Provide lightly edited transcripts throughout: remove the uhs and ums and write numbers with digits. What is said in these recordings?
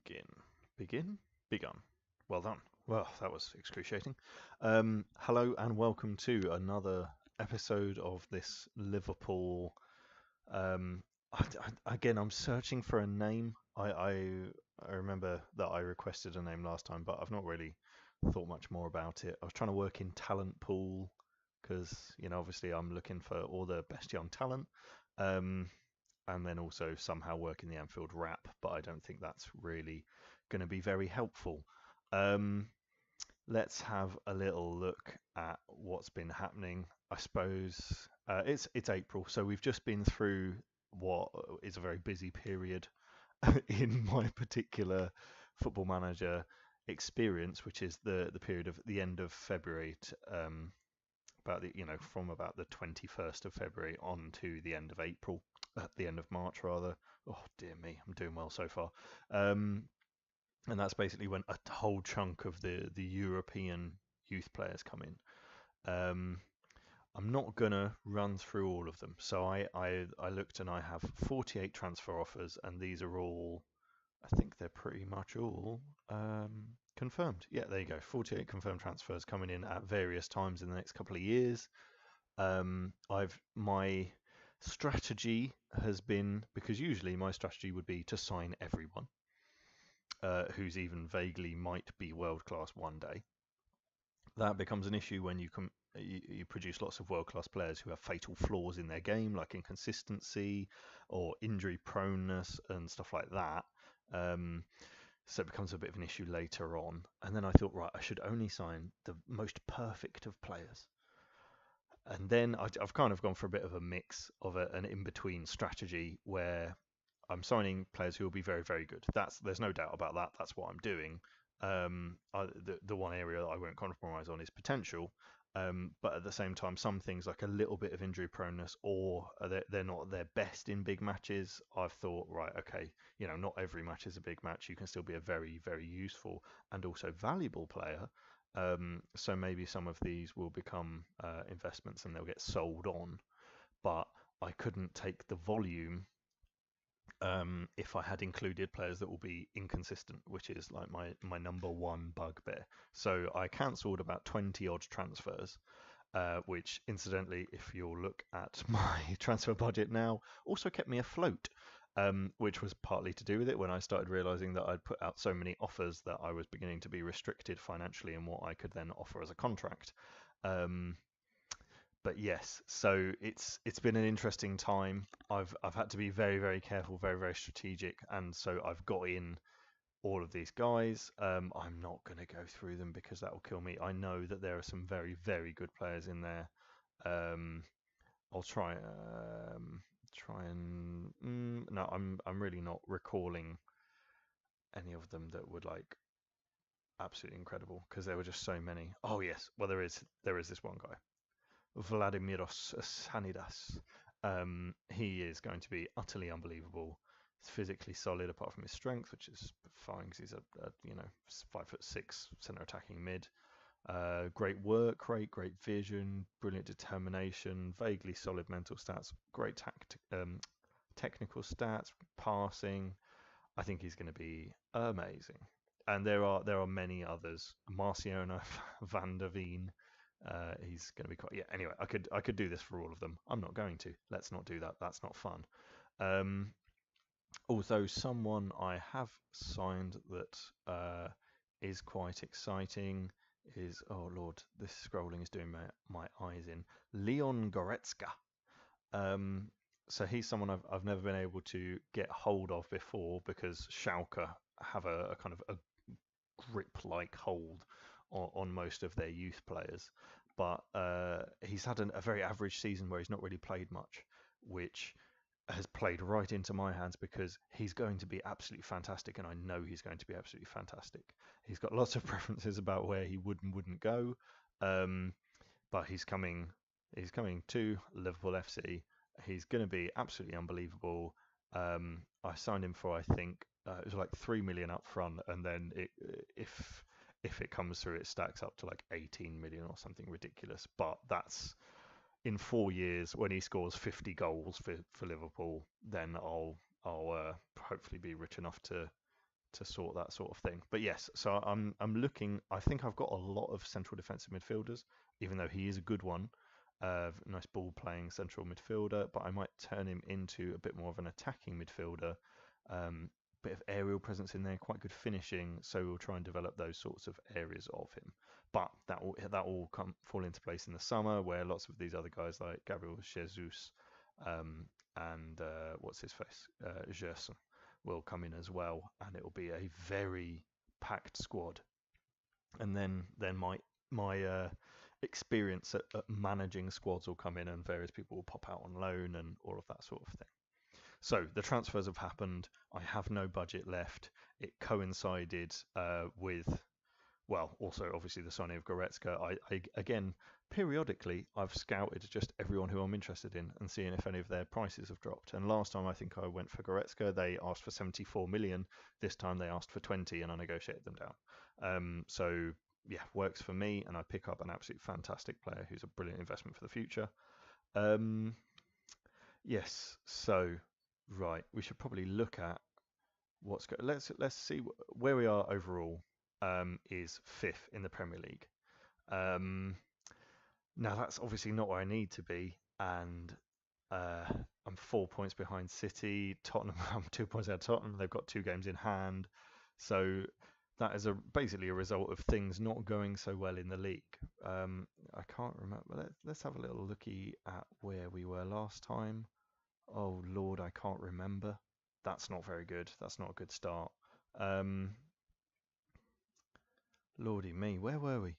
begin. Begin? Begun. Well done. Well, that was excruciating. Hello and welcome to another episode of this Liverpool. Um, Again, I'm searching for a name. I remember that I requested a name last time, but I've not really thought much more about it. I was trying to work in talent pool because, obviously I'm looking for all the best young talent. Um, and then also somehow work in the Anfield wrap, but I don't think that's really going to be very helpful. Um, let's have a little look at what's been happening. I suppose it's April, so we've just been through what is a very busy period in my particular Football Manager experience, which is the period of the end of February about from about the 21st of February on to the end of April, at the end of March rather. Oh dear me, I'm doing well so far. And that's basically when a whole chunk of the European youth players come in. I'm not gonna run through all of them. So I looked and I have 48 transfer offers, and these are all, I think they're pretty much all confirmed. Yeah, there you go. 48 confirmed transfers coming in at various times in the next couple of years. My strategy has been, because usually my strategy would be to sign everyone who's even vaguely might be world class one day. That becomes an issue when you produce lots of world class players who have fatal flaws in their game, like inconsistency or injury proneness and stuff like that. So it becomes a bit of an issue later on. And then I thought, right, I should only sign the most perfect of players. And then I've kind of gone for a bit of a mix of an in-between strategy where I'm signing players who will be very, very good. There's no doubt about that. That's what I'm doing. The one area that I won't compromise on is potential, but at the same time, some things like a little bit of injury proneness or they're not their best in big matches. I've thought, right, okay, not every match is a big match. You can still be a very, very useful and also valuable player. So maybe some of these will become investments and they'll get sold on, but I couldn't take the volume if I had included players that will be inconsistent, which is like my number one bugbear. So I cancelled about 20 odd transfers, which incidentally, if you'll look at my transfer budget now, also kept me afloat. Which was partly to do with it when I started realizing that I'd put out so many offers that I was beginning to be restricted financially in what I could then offer as a contract. But yes, so it's been an interesting time. I've had to be very, very careful, very, very strategic, and so I've got in all of these guys. I'm not going to go through them because that will kill me. I know that there are some very, very good players in there. I'll try and no, I'm really not recalling any of them that were like absolutely incredible because there were just so many. Oh yes, well there is this one guy, Vladimiros Sanidas. He is going to be utterly unbelievable. He's physically solid apart from his strength, which is fine because he's a 5'6" center attacking mid. Great work rate, great vision, brilliant determination, vaguely solid mental stats, great technical stats, passing. I think he's going to be amazing. And there are many others. Marciano van der Veen. He's going to be quite. Yeah. Anyway, I could do this for all of them. I'm not going to. Let's not do that. That's not fun. Although someone I have signed that is quite exciting is, oh Lord, this scrolling is doing my eyes in. Leon Goretzka. So he's someone I've never been able to get hold of before because Schalke have a kind of a grip-like hold on most of their youth players. But he's had a very average season where he's not really played much, which has played right into my hands because he's going to be absolutely fantastic, and I know he's going to be absolutely fantastic. He's got lots of preferences about where he would and wouldn't go, but he's coming to Liverpool FC. He's going to be absolutely unbelievable. I signed him for, I think it was like 3 million up front, and then if it comes through, it stacks up to like 18 million or something ridiculous. But that's in 4 years when he scores 50 goals for Liverpool. Then I'll hopefully be rich enough to to sort that sort of thing. But yes, so I'm looking. I think I've got a lot of central defensive midfielders, even though he is a good one. Nice ball playing central midfielder, but I might turn him into a bit more of an attacking midfielder. Bit of aerial presence in there, quite good finishing. So we'll try and develop those sorts of areas of him. But that will fall into place in the summer, where lots of these other guys like Gabriel Jesus and what's his face, Gerson, will come in as well, and it will be a very packed squad. And then my experience at managing squads will come in, and various people will pop out on loan and all of that sort of thing. So the transfers have happened. I have no budget left. It coincided with, well, also obviously the signing of Goretzka. I again, periodically, I've scouted just everyone who I'm interested in and seeing if any of their prices have dropped. And last time I think I went for Goretzka, they asked for 74 million. This time they asked for 20, and I negotiated them down. So yeah, works for me, and I pick up an absolute fantastic player who's a brilliant investment for the future. Yes, so right, we should probably look at what's go. Let's see where we are overall. Is fifth in the Premier League. Now that's obviously not where I need to be, and I'm 4 points behind City. Tottenham, I'm 2 points out of Tottenham. They've got 2 games in hand, so that is basically a result of things not going so well in the league. I can't remember. Let's have a little looky at where we were last time. Oh Lord, I can't remember. That's not very good. That's not a good start. Lordy me, where were we?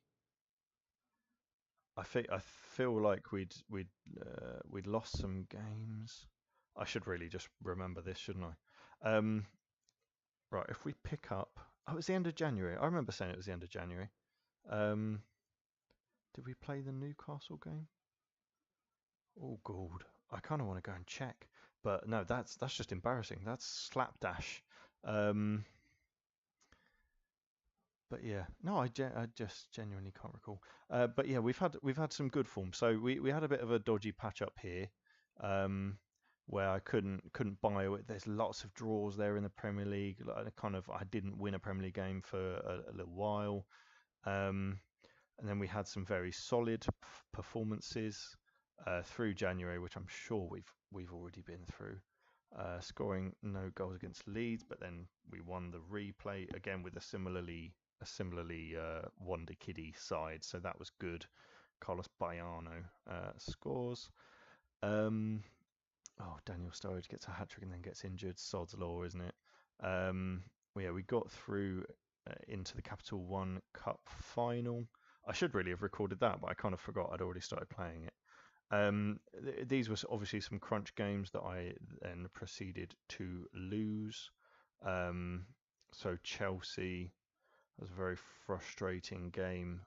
I feel like we'd lost some games. I should really just remember this, shouldn't I? Right, if we pick up, oh, it's the end of January. I remember saying it was the end of January. Did we play the Newcastle game? Oh God, I kind of want to go and check, but no, that's just embarrassing. That's slapdash. But yeah, no, I just genuinely can't recall. But yeah, we've had some good form. So we had a bit of a dodgy patch up here, where I couldn't buy it. There's lots of draws there in the Premier League. I didn't win a Premier League game for a little while, and then we had some very solid performances through January, which I'm sure we've already been through. Scoring no goals against Leeds, but then we won the replay again with a similarly wonder kiddie side, so that was good. Carlos Baiano scores. Daniel Sturridge gets a hat trick and then gets injured. Sod's law, isn't it? We got through into the Capital One Cup final. I should really have recorded that, but I kind of forgot I'd already started playing it. These were obviously some crunch games that I then proceeded to lose. So Chelsea was a very frustrating game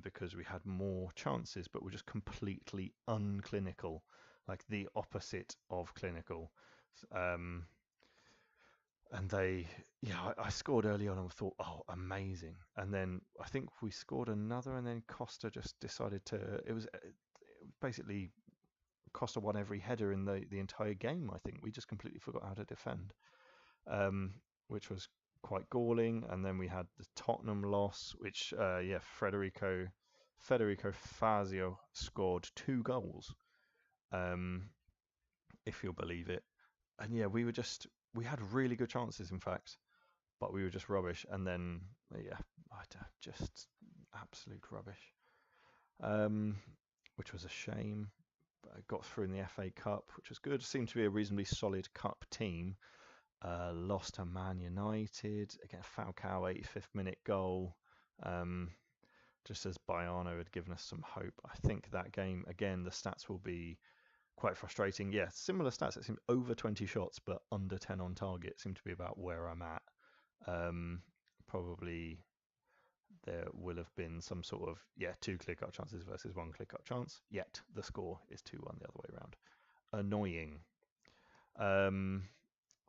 because we had more chances, but were just completely unclinical, like the opposite of clinical. And I scored early on and thought, oh, amazing. And then I think we scored another, and then Costa just decided to. It was basically Costa won every header in the entire game. I think we just completely forgot how to defend, which was quite galling. And then we had the Tottenham loss, which Federico Fazio scored 2 goals, if you'll believe it. And yeah, we had really good chances, in fact, but we were just rubbish. And then just absolute rubbish, which was a shame. But I got through in the FA Cup, which was good. Seemed to be a reasonably solid cup team. Lost to Man United again. Falcao 85th minute goal. Just as Baiano had given us some hope. I think that game again, the stats will be quite frustrating. Yeah, similar stats. It seemed over 20 shots, but under 10 on target. Seemed to be about where I'm at. Probably there will have been some sort of 2 clear-cut chances versus 1 clear-cut chance. Yet the score is 2-1 the other way around. Annoying.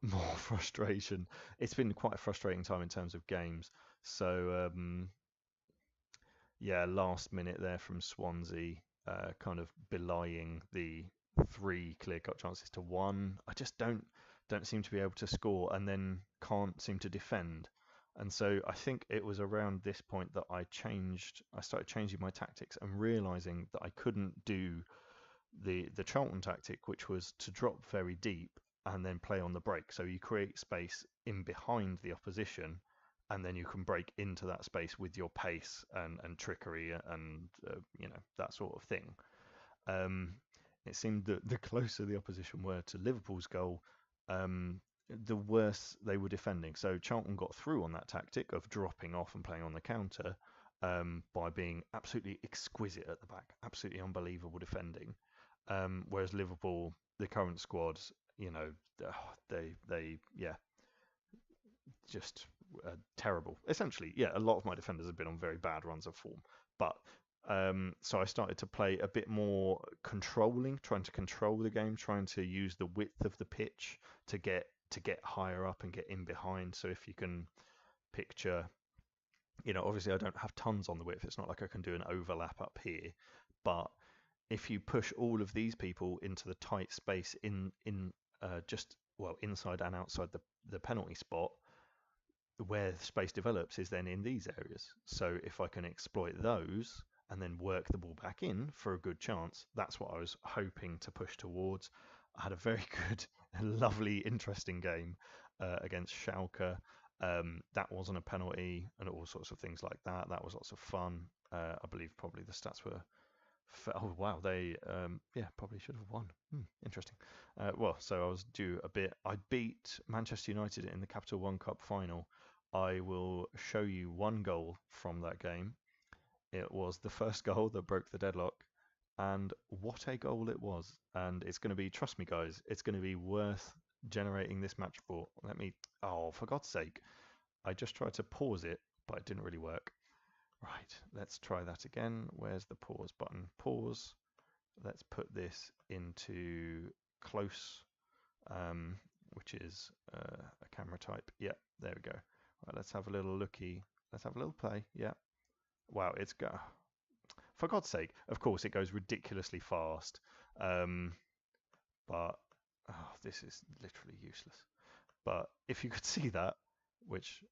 More frustration. It's been quite a frustrating time in terms of games. So last minute there from Swansea, kind of belying the 3 clear-cut chances to 1. I just don't seem to be able to score, and then can't seem to defend. And so I think it was around this point that I started changing my tactics and realizing that I couldn't do the Charlton tactic, which was to drop very deep and then play on the break. So you create space in behind the opposition, and then you can break into that space with your pace and trickery and that sort of thing. Um, it seemed that the closer the opposition were to Liverpool's goal, um, the worse they were defending. So Charlton got through on that tactic of dropping off and playing on the counter by being absolutely exquisite at the back, absolutely unbelievable defending. Whereas Liverpool, the current squads, they just terrible. Essentially, yeah, a lot of my defenders have been on very bad runs of form. But so I started to play a bit more controlling, trying to control the game, trying to use the width of the pitch to get higher up and get in behind. So if you can picture, obviously I don't have tons on the width. It's not like I can do an overlap up here, but if you push all of these people into the tight space in just well inside and outside the penalty spot, where space develops is then in these areas. So if I can exploit those and then work the ball back in for a good chance, that's what I was hoping to push towards. I had a very good, lovely, interesting game against Schalke. That wasn't a penalty and all sorts of things like that. That was lots of fun. I believe probably the stats were oh wow, they probably should have won. Interesting. So I was due a bit. I beat Manchester United in the Capital One Cup final. I will show you one goal from that game. It was the first goal that broke the deadlock, and what a goal it was. And it's going to be, trust me guys, it's going to be worth generating this match for. Oh, for God's sake, I just tried to pause it, but it didn't really work. Right, let's try that again. Where's the pause button? Pause. Let's put this into close, which is a camera type. Yeah, there we go. Right, let's have a little looky. Let's have a little play. Yeah. Wow, it's go. For God's sake, of course, it goes ridiculously fast. But this is literally useless. But if you could see that, which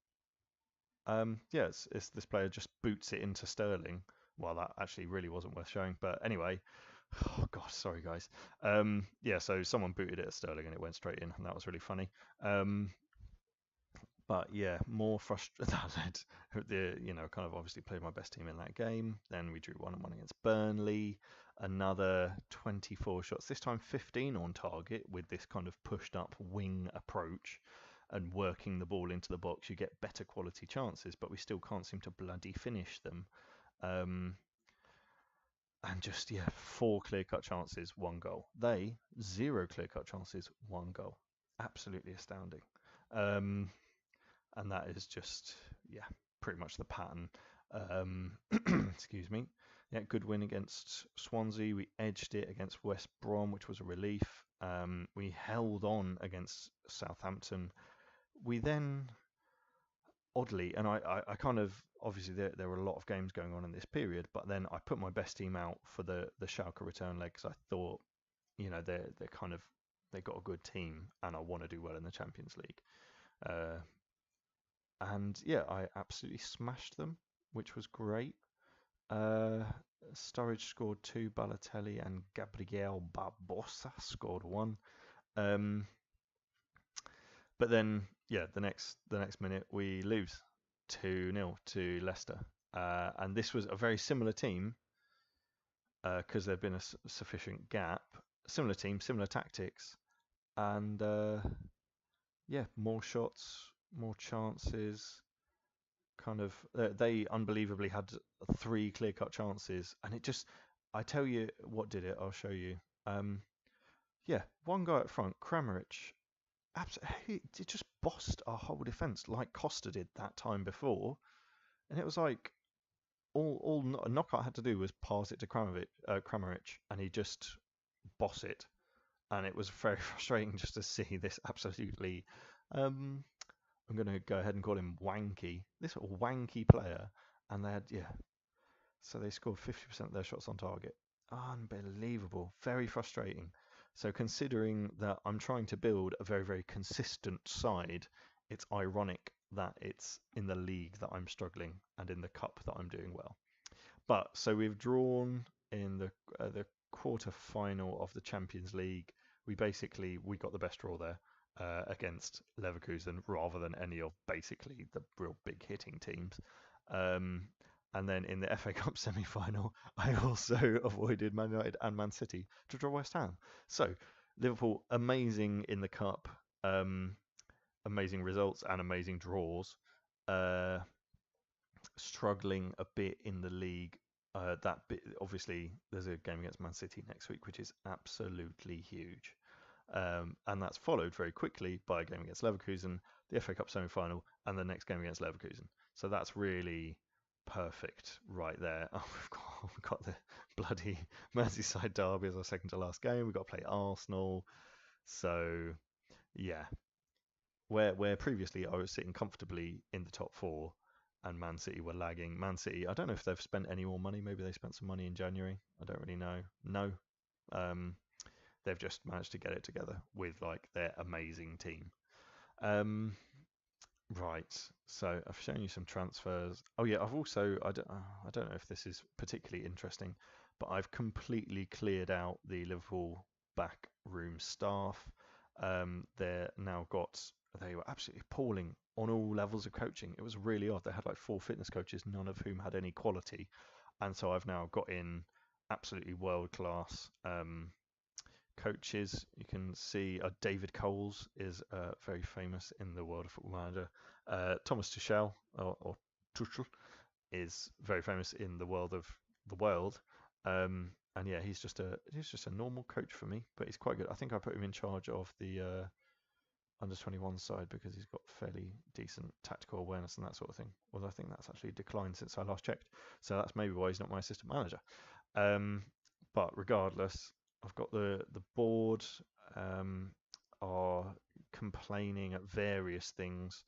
it's this player just boots it into Sterling. Well, that actually really wasn't worth showing. But anyway, oh God, sorry guys. So someone booted it at Sterling and it went straight in, and that was really funny. But yeah, more frustrated. That led kind of obviously played my best team in that game. Then we drew 1-1 against Burnley. Another 24 shots, this time 15 on target with this kind of pushed up wing approach and working the ball into the box. You get better quality chances, but we still can't seem to bloody finish them. And just 4 clear-cut chances, 1 goal. They 0 clear-cut chances, 1 goal. Absolutely astounding. And that is just pretty much the pattern. Excuse me. Yeah, good win against Swansea. We edged it against West Brom, which was a relief. We held on against Southampton. We then, oddly, and I kind of, obviously there were a lot of games going on in this period, but then I put my best team out for the Schalke return leg because I thought, they got a good team and I want to do well in the Champions League. And I absolutely smashed them, which was great. Sturridge scored 2, Balotelli and Gabriel Barbosa scored 1. But then, the next minute we lose 2-0 to Leicester. And this was a very similar team because there'd been a sufficient gap. Similar team, similar tactics. And more shots, more chances. Kind of, they unbelievably had 3 clear-cut chances. And it just, I tell you what did it, I'll show you. One guy up front, Kramaric, absolutely, it just bossed our whole defence like Costa did that time before, and it was like all Knockout had to do was pass it to Kramaric, and he just boss it, and it was very frustrating just to see this absolutely. I'm going to go ahead and call him wanky. This wanky player, and they had so they scored 50% of their shots on target. Unbelievable, very frustrating. So considering that I'm trying to build a very, very consistent side, it's ironic that it's in the league that I'm struggling and in the cup that I'm doing well. But so we've drawn in the quarter final of the Champions League. We got the best draw there against Leverkusen rather than any of basically the real big hitting teams. And then in the FA Cup semi-final, I also avoided Man United and Man City to draw West Ham. So Liverpool, amazing in the cup, amazing results and amazing draws. Struggling a bit in the league. That bit, obviously, there's a game against Man City next week, which is absolutely huge. And that's followed very quickly by a game against Leverkusen, the FA Cup semi-final, and the next game against Leverkusen. So that's really perfect right there. Oh, we've got the bloody Merseyside derby as our second to last game. We've got to play Arsenal. So, yeah. Where previously I was sitting comfortably in the top four and Man City were lagging. Man City, I don't know if they've spent any more money. Maybe they spent some money in January. I don't really know. No. They've just managed to get it together with like their amazing team. Right. So I've shown you some transfers. Oh yeah, I've also I don't know if this is particularly interesting, but I've completely cleared out the Liverpool back room staff. They were absolutely appalling on all levels of coaching. It was really odd. They had like 4 fitness coaches, none of whom had any quality, and so I've now got in absolutely world class coaches. You can see David Coles is very famous in the world of Football Manager. Thomas Tuchel or Tuchel is very famous in the world of the world. And yeah, he's just a normal coach for me, but he's quite good. I think I put him in charge of the under 21 side because he's got fairly decent tactical awareness and that sort of thing. Although I think that's actually declined since I last checked, so that's maybe why he's not my assistant manager. But regardless, I've got the board are complaining at various things.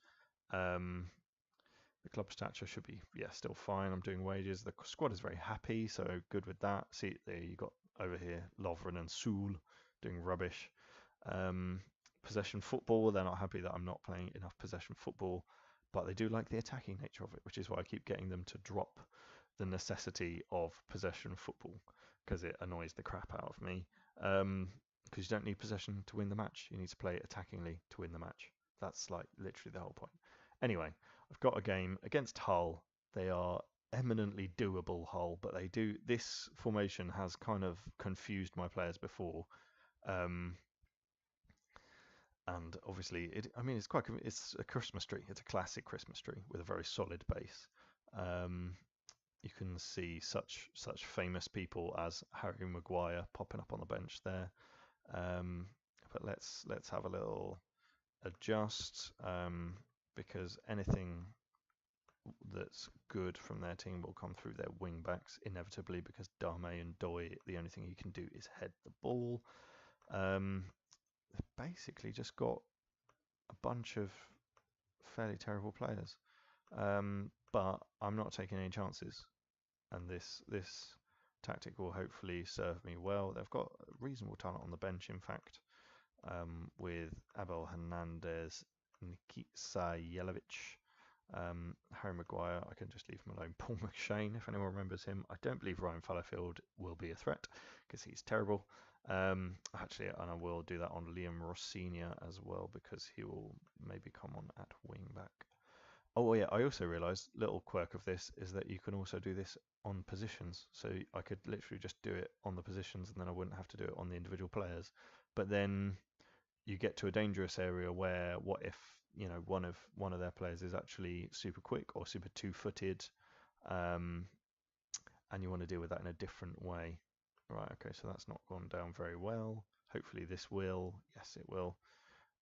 The club stature should be still fine. I'm doing wages. The squad is very happy, so good with that. See there you got over here Lovren and Soul doing rubbish. Possession football, they're not happy that I'm not playing enough possession football, but they do like the attacking nature of it, which is why I keep getting them to drop the necessity of possession football because it annoys the crap out of me. Because you don't need possession to win the match, you need to play attackingly to win the match. That's like literally the whole point. Anyway, I've got a game against Hull. They are eminently doable, Hull, but this formation has kind of confused my players before. And obviously, it's a Christmas tree. It's a classic Christmas tree with a very solid base. You can see such famous people as Harry Maguire popping up on the bench there. But let's have a little adjust because anything that's good from their team will come through their wing backs inevitably because Dame and Doy, the only thing he can do is head the ball. They've basically just got a bunch of fairly terrible players. But I'm not taking any chances, and this tactic will hopefully serve me well. They've got reasonable talent on the bench, in fact, with Abel Hernandez, Nikita Jelavic, Harry Maguire. I can just leave him alone. Paul McShane, if anyone remembers him. I don't believe Ryan Fallowfield will be a threat because he's terrible. Actually, and I will do that on Liam Rossinia as well because he will maybe come on at wing back. Oh yeah, I also realised little quirk of this is that you can also do this on positions. So I could literally just do it on the positions and then I wouldn't have to do it on the individual players. But then you get to a dangerous area where what if one of their players is actually super quick or super two-footed, and you want to deal with that in a different way. Right, okay, so that's not gone down very well. Hopefully this will. Yes, it will.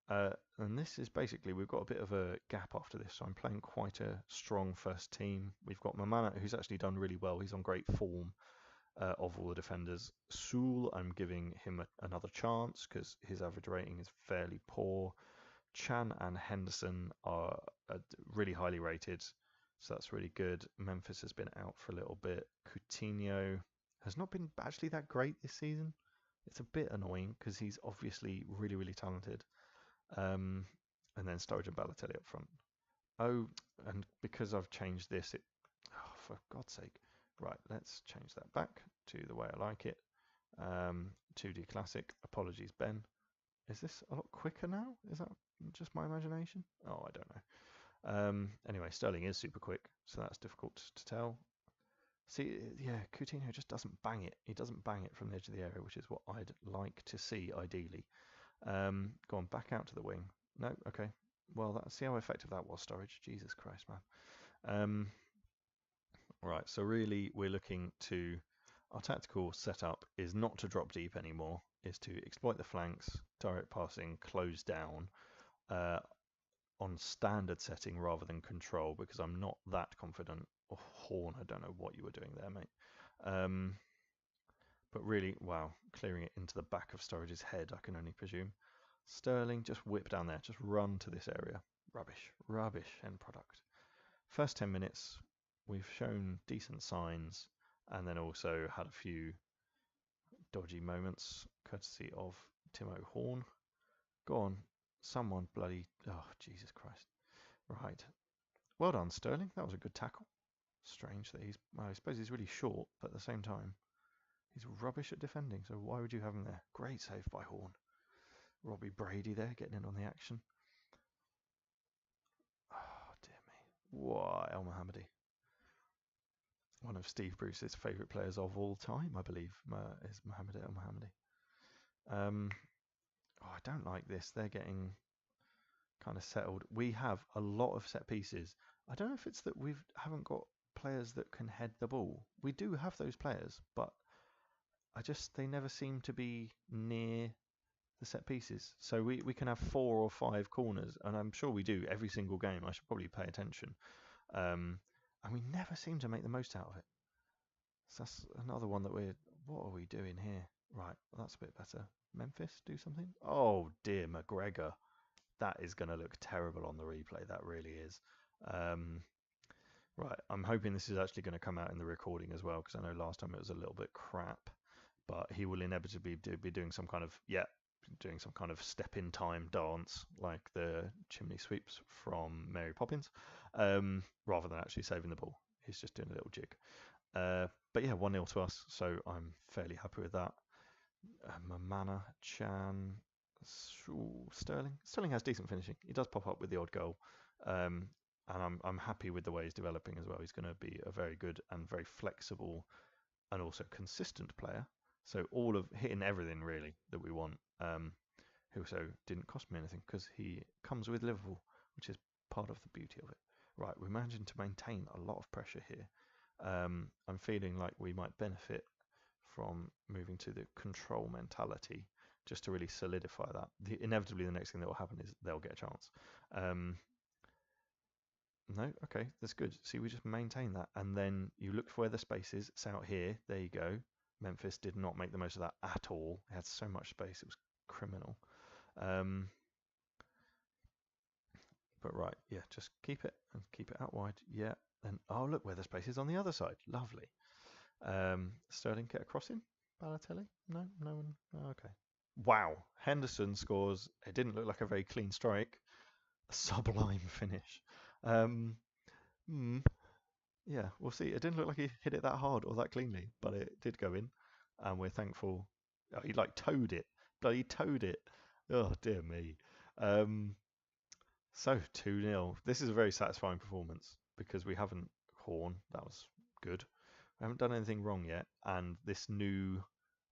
And this is basically, we've got a bit of a gap after this, so I'm playing quite a strong first team. We've got Mamana, who's actually done really well. He's on great form of all the defenders. Soul, I'm giving him another chance because his average rating is fairly poor. Chan and Henderson are really highly rated, so that's really good. Memphis has been out for a little bit. Coutinho has not been actually that great this season. It's a bit annoying because he's obviously really, really talented. And then Sturridge and Balotelli up front. Oh, and because I've changed this, oh, for God's sake. Right, let's change that back to the way I like it. 2D Classic. Apologies, Ben. Is this a lot quicker now? Is that just my imagination? Oh, I don't know. Anyway, Sterling is super quick, so that's difficult to tell. See, yeah, Coutinho just doesn't bang it. He doesn't bang it from the edge of the area, which is what I'd like to see, ideally. Go on, back out to the wing. No, okay. Well, see how effective that was, Sturridge. Jesus Christ, man. Right, so really we're looking to, our tactical setup is not to drop deep anymore, is to exploit the flanks, direct passing, close down on standard setting rather than control, because I'm not that confident. Oh, Horn, I don't know what you were doing there, mate. But really, wow, clearing it into the back of Sturridge's head, I can only presume. Sterling, just whip down there, just run to this area. Rubbish, rubbish end product. First 10 minutes, we've shown decent signs, and then also had a few dodgy moments, courtesy of Timo Horn. Go on, someone bloody... Oh, Jesus Christ. Right. Well done, Sterling. That was a good tackle. Strange that well, I suppose he's really short, but at the same time, he's rubbish at defending, so why would you have him there? Great save by Horn. Robbie Brady there, getting in on the action. Oh, dear me. Why, El Mohammadi? One of Steve Bruce's favourite players of all time, I believe, is Mohamed El Mohammadi. Oh, I don't like this. They're getting kind of settled. We have a lot of set pieces. I don't know if it's that we haven't got players that can head the ball. We do have those players, but they never seem to be near the set pieces. So we can have 4 or 5 corners, and I'm sure we do every single game. I should probably pay attention. And we never seem to make the most out of it. So that's another one that what are we doing here? Right, well, that's a bit better. Memphis, do something? Oh dear, McGregor. That is going to look terrible on the replay. That really is. Right, I'm hoping this is actually going to come out in the recording as well, because I know last time it was a little bit crap. But he will inevitably be doing some kind of step-in-time dance, like the chimney sweeps from Mary Poppins, rather than actually saving the ball. He's just doing a little jig. But yeah, 1-0 to us, so I'm fairly happy with that. Mamana, Chan, Sterling. Sterling has decent finishing. He does pop up with the odd goal, and I'm happy with the way he's developing as well. He's going to be a very good and very flexible and also consistent player. So all of hitting everything really that we want. Who also didn't cost me anything because he comes with Liverpool, which is part of the beauty of it. Right, we're managing to maintain a lot of pressure here. I'm feeling like we might benefit from moving to the control mentality just to really solidify that. Inevitably, the next thing that will happen is they'll get a chance. No, okay, that's good. See, we just maintain that, and then you look for where the space is. It's out here. There you go. Memphis did not make the most of that at all. It had so much space, it was criminal. But right, yeah, just keep it and keep it out wide. Yeah, and oh, look where the space is on the other side. Lovely. Sterling get a crossing. Balotelli? No one. Oh, okay. Wow, Henderson scores. It didn't look like a very clean strike. A sublime finish. Yeah, we'll see. It didn't look like he hit it that hard or that cleanly, but it did go in, and we're thankful. Oh, he like towed it, bloody towed it. Oh dear me. So 2-0. This is a very satisfying performance because we haven't Horn. That was good. We haven't done anything wrong yet, and this new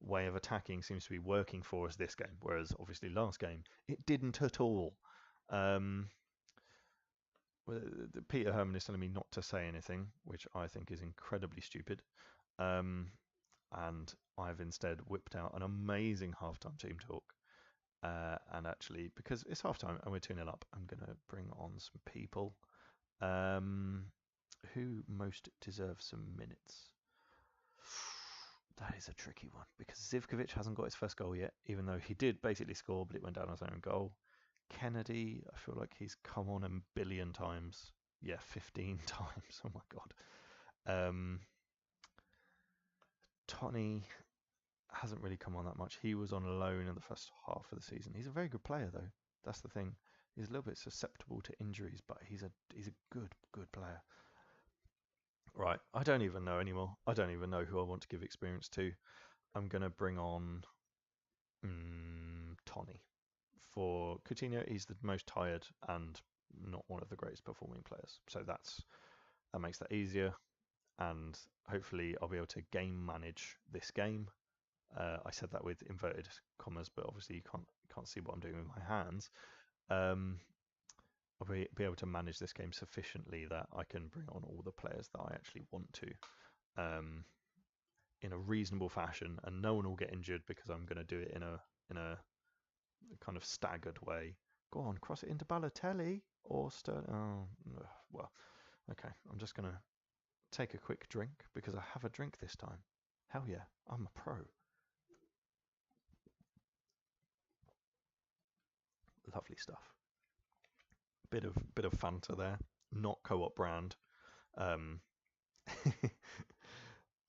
way of attacking seems to be working for us this game, whereas obviously last game it didn't at all. Peter Herman is telling me not to say anything, which I think is incredibly stupid. And I've instead whipped out an amazing halftime team talk. And actually, because it's halftime and we're 2-0 up, I'm going to bring on some people who most deserve some minutes. That is a tricky one because Zivkovic hasn't got his first goal yet, even though he did basically score, but it went down as own goal. Kennedy, I feel like he's come on a billion times. Yeah, 15 times. Oh my god. Tony hasn't really come on that much. He was on loan in the first half of the season. He's a very good player, though. That's the thing. He's a little bit susceptible to injuries, but he's a good player. Right, I don't even know anymore. I don't even know who I want to give experience to. I'm going to bring on Tony. For Coutinho, he's the most tired and not one of the greatest performing players. So that makes that easier. And hopefully I'll be able to game manage this game. I said that with inverted commas, but obviously you can't see what I'm doing with my hands. I'll be able to manage this game sufficiently that I can bring on all the players that I actually want to in a reasonable fashion, and no one will get injured because I'm going to do it in a kind of staggered way. Go on, cross it into Balotelli or Sterling. Oh, well, okay. I'm just going to take a quick drink because I have a drink this time. Hell yeah, I'm a pro. Lovely stuff. Bit of Fanta there, not co-op brand.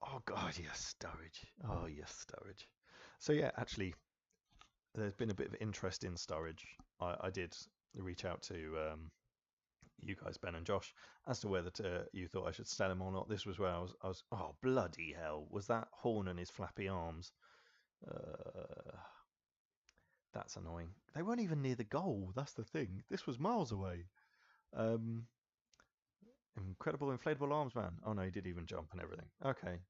Oh god, yes, Sturridge. Oh yes, Sturridge. So yeah, actually, there's been a bit of interest in Sturridge. I did reach out to you guys, Ben and Josh, as to whether you thought I should sell him or not. This was where I was. Oh bloody hell! Was that Horn and his flappy arms? That's annoying. They weren't even near the goal. That's the thing. This was miles away. Incredible inflatable arms, man. Oh no, he did even jump and everything. Okay,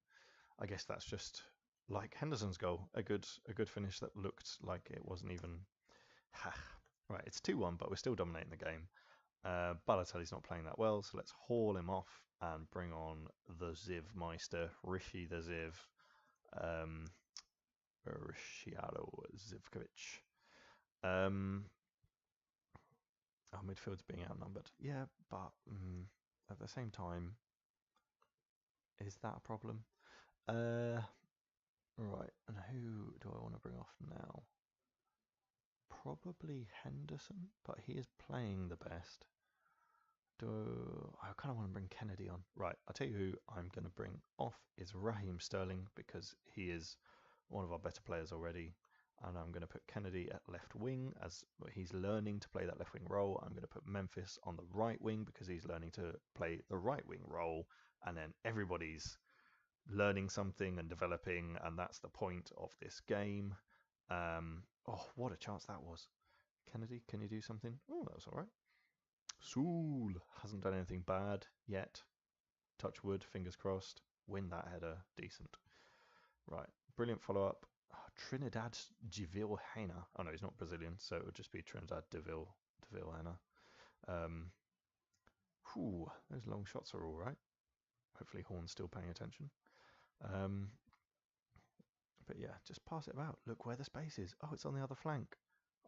I guess that's just like Henderson's goal. A good finish that looked like it wasn't even. Right, it's 2-1, but we're still dominating the game. Balotelli's not playing that well, so let's haul him off and bring on the Ziv Meister, Rishi the Ziv, Rishiado Zivkovic. Our midfield's being outnumbered. Yeah, but at the same time, is that a problem? Right, and who do I want to bring off now? Probably Henderson, but he is playing the best. I kind of want to bring Kennedy on. Right, I'll tell you who I'm going to bring off is Raheem Sterling because he is one of our better players already. And I'm going to put Kennedy at left wing as he's learning to play that left wing role. I'm going to put Memphis on the right wing because he's learning to play the right wing role. And then everybody's learning something and developing, and that's the point of this game. Oh, what a chance that was. Kennedy, can you do something? Oh, that was all right. Soul hasn't done anything bad yet. Touch wood, fingers crossed. Win that header, decent. Right, brilliant follow-up. Trinidad Deville Hena. Oh no, he's not Brazilian, so it would just be Trinidad Deville Hena. Those long shots are all right. Hopefully Horn's still paying attention. But yeah, just pass it about. Look where the space is. Oh, it's on the other flank.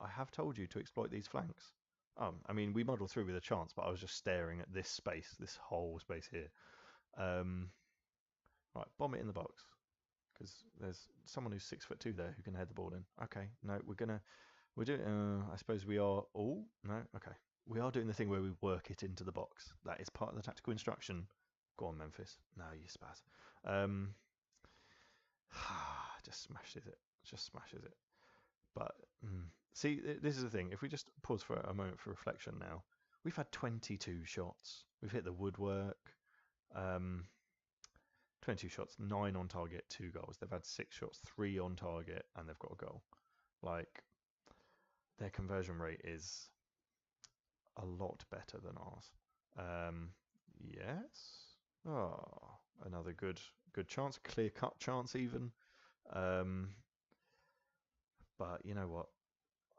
I have told you to exploit these flanks. I mean, we muddled through with a chance, but I was just staring at this space, this whole space here. Right, bomb it in the box. Because there's someone who's 6'2" there who can head the ball in. Okay, no, we're doing, I suppose we are, oh, no, okay. We are doing the thing where we work it into the box. That is part of the tactical instruction. Go on, Memphis. No, you spaz. Just smashes it. But, see, this is the thing. If we just pause for a moment for reflection now, we've had 22 shots. We've hit the woodwork. 22 shots, 9 on target, 2 goals. They've had 6 shots, 3 on target, and they've got a goal. Like, their conversion rate is a lot better than ours. Yes. Oh, another good chance, clear-cut chance even. But you know what?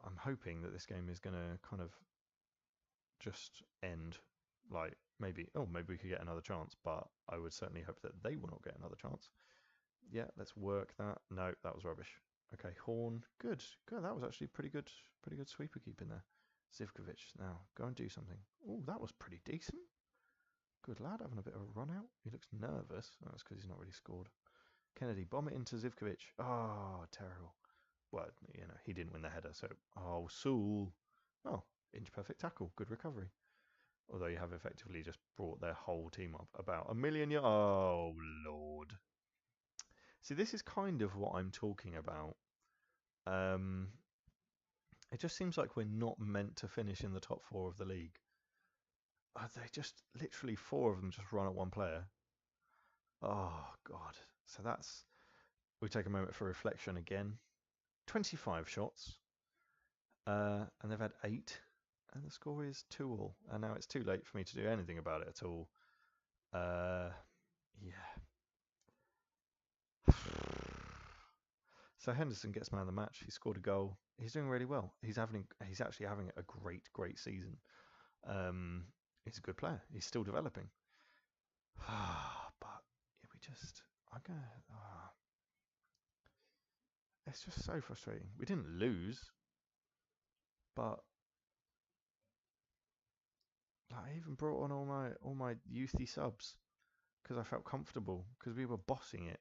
I'm hoping that this game is going to kind of just end. Like, maybe we could get another chance, but I would certainly hope that they will not get another chance. Yeah, let's work that. No, that was rubbish. Okay, Horn, good. That was actually pretty good sweeper keeping there. Zivkovic, now go and do something. Oh, that was pretty decent. Good lad, having a bit of a run out. He looks nervous. Oh, that's because he's not really scored. Kennedy, bomb it into Zivkovic. Oh, terrible. Well, you know, he didn't win the header, so... Oh, Soul. Oh, inch perfect tackle. Good recovery. Although you have effectively just brought their whole team up about a million yards. Oh, Lord. See, this is kind of what I'm talking about. It just seems like we're not meant to finish in the top four of the league. They just literally four of them just run at one player. Oh God! So we take a moment for reflection again. 25 shots, and they've had 8, and the score is 2-2. And now it's too late for me to do anything about it at all. Yeah. So Henderson gets man of the match. He scored a goal. He's doing really well. He's actually having a great season. He's a good player. He's still developing. But we just, I'm gonna. It's just so frustrating. We didn't lose, but like, I even brought on all my youthy subs because I felt comfortable because we were bossing it.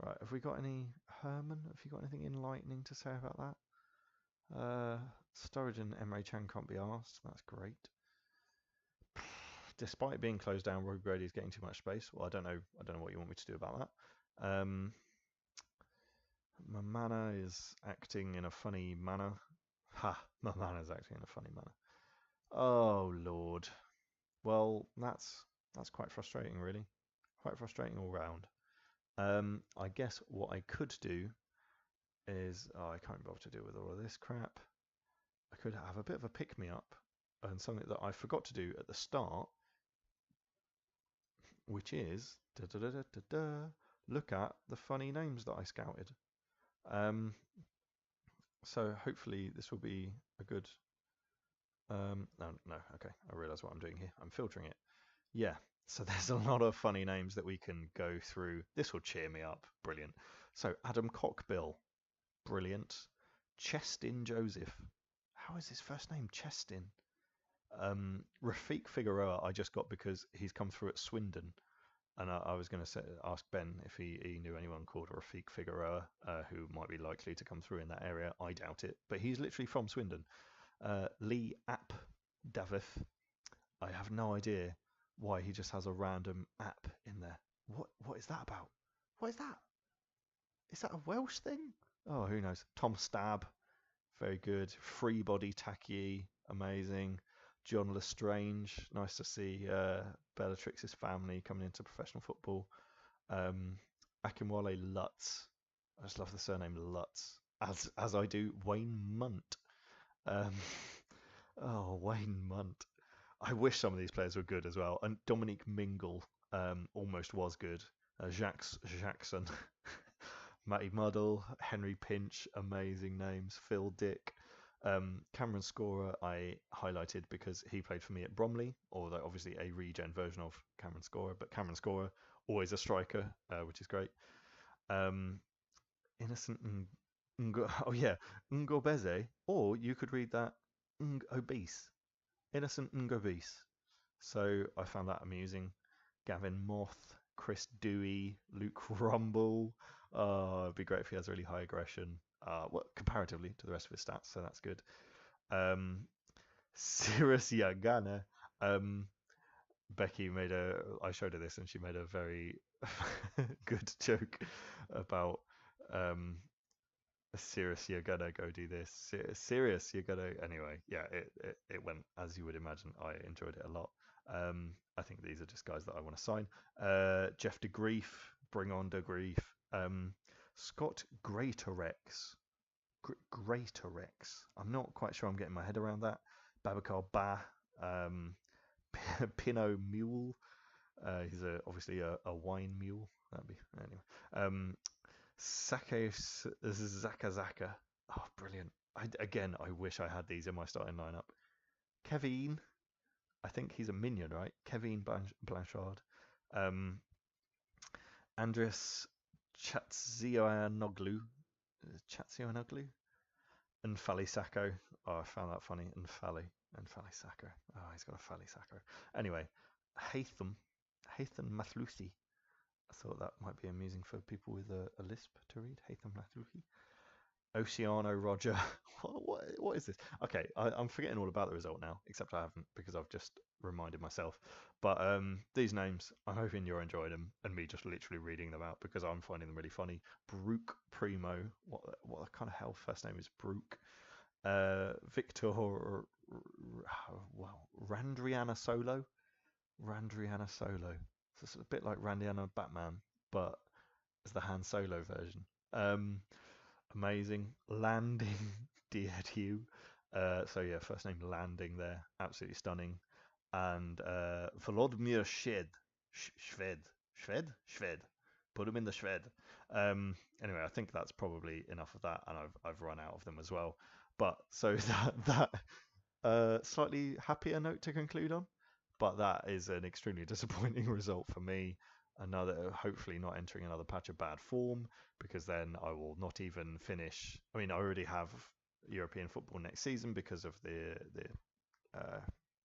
Right, have we got any Herman? Have you got anything enlightening to say about that? Sturridge and Emre Can can't be asked. That's great. Despite being closed down, Roy Brady is getting too much space. Well, I don't know what you want me to do about that. Mamana is acting in a funny manner. Ha! Mamana is acting in a funny manner. Oh Lord. Well, that's quite frustrating, really. Quite frustrating all round. I guess what I could do is, I can't be bothered to deal with all of this crap. I could have a bit of a pick-me-up and something that I forgot to do at the start, which is look at the funny names that I scouted. So hopefully this will be a good. No, okay. I realise what I'm doing here. I'm filtering it. Yeah. So there's a lot of funny names that we can go through. This will cheer me up. Brilliant. So Adam Cockbill. Brilliant. Chestin Joseph. How is his first name? Chestin. Rafik Figueroa I just got because he's come through at Swindon. And I was going to ask Ben if he knew anyone called Rafik Figueroa who might be likely to come through in that area. I doubt it. But he's literally from Swindon. Lee App Davith. I have no idea why he just has a random app in there. What is that about? What is that? Is that a Welsh thing? Oh, who knows? Tom Stab, very good. Free Body Taki, amazing. John Lestrange, nice to see Bellatrix's family coming into professional football. Akinwale Lutz, I just love the surname Lutz, as I do Wayne Munt. Oh, Wayne Munt. I wish some of these players were good as well. And Dominique Mingle almost was good. Jackson, Matty Muddle, Henry Pinch, amazing names. Phil Dick. Cameron Scorer I highlighted because he played for me at Bromley, although obviously a regen version of Cameron Scorer, but Cameron Scorer, always a striker, which is great. Innocent oh yeah, Ngobeze, or you could read that Obese. Innocent Ngobese. So I found that amusing. Gavin Moth, Chris Dewey, Luke Rumble. It'd be great if he has really high aggression. Well, comparatively to the rest of his stats, so that's good. Cirrus Yagana. Becky I showed her this and she made a very good joke about Serious, you're gonna go do this. Serious, you're gonna. Anyway, yeah, it went as you would imagine. I enjoyed it a lot. I think these are just guys that I want to sign. Jeff De Grief, bring on De Grief. Scott Greatorex. Greatorex. I'm not quite sure I'm getting my head around that. Babacar Ba. Pinot Mule. He's obviously a wine mule. That'd be anyway. Sake Zakazaka. Oh, brilliant. I wish I had these in my starting lineup. Kevin, I think he's a minion, right? Kevin Blanchard. Andres Chatzioanoglu. And Fali Sacco. Oh, I found that funny. And Fali Sacco. Oh, he's got a Fali Sacco. Anyway, Haitham Mathluthi. I thought that might be amusing for people with a lisp to read. Haitham Mathluthi. Oceano Roger. What is this? Okay, I'm forgetting all about the result now, except I haven't because I've just reminded myself. But these names, I'm hoping you're enjoying them and me just literally reading them out because I'm finding them really funny. Brooke Primo. What kind of hell first name is Brooke? Victor, well, Randriana Solo. So it's a bit like Randiana Batman, but as the Han Solo version. Um, Amazing. Landing Diediu. So yeah, first name Landing there. Absolutely stunning. And Volodymyr Shved. Shved. Put him in the Shved. Anyway, I think that's probably enough of that, and I've run out of them as well. But so that slightly happier note to conclude on. But that is an extremely disappointing result for me. Another, hopefully not entering another patch of bad form, because then I will not even finish. I mean, I already have European football next season because of the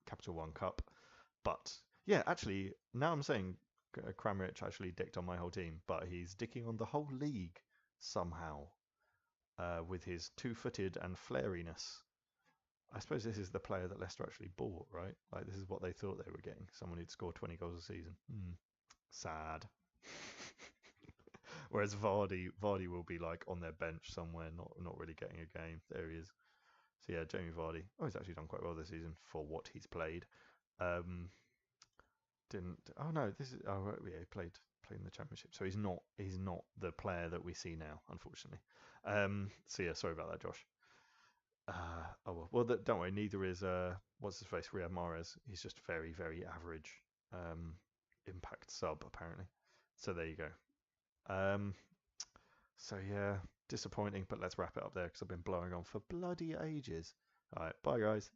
Capital One Cup. But yeah, actually, now I'm saying Kramaric actually dicked on my whole team, but he's dicking on the whole league somehow with his two-footed and flariness. I suppose this is the player that Leicester actually bought, right? Like this is what they thought they were getting. Someone who'd score 20 goals a season. Sad. Whereas Vardy will be like on their bench somewhere, not really getting a game. There he is. So yeah, Jamie Vardy. Oh, he's actually done quite well this season for what he's played. Um, didn't. Oh no, this is. Oh yeah, he played in the Championship. So he's not the player that we see now, unfortunately. So yeah, sorry about that, Josh. Oh well. Well, don't worry. Neither is what's his face, Riyad Mahrez. He's just very average. Um, Impact sub apparently. So there you go. Um, so yeah, disappointing. But let's wrap it up there because I've been blowing on for bloody ages. All right, bye guys.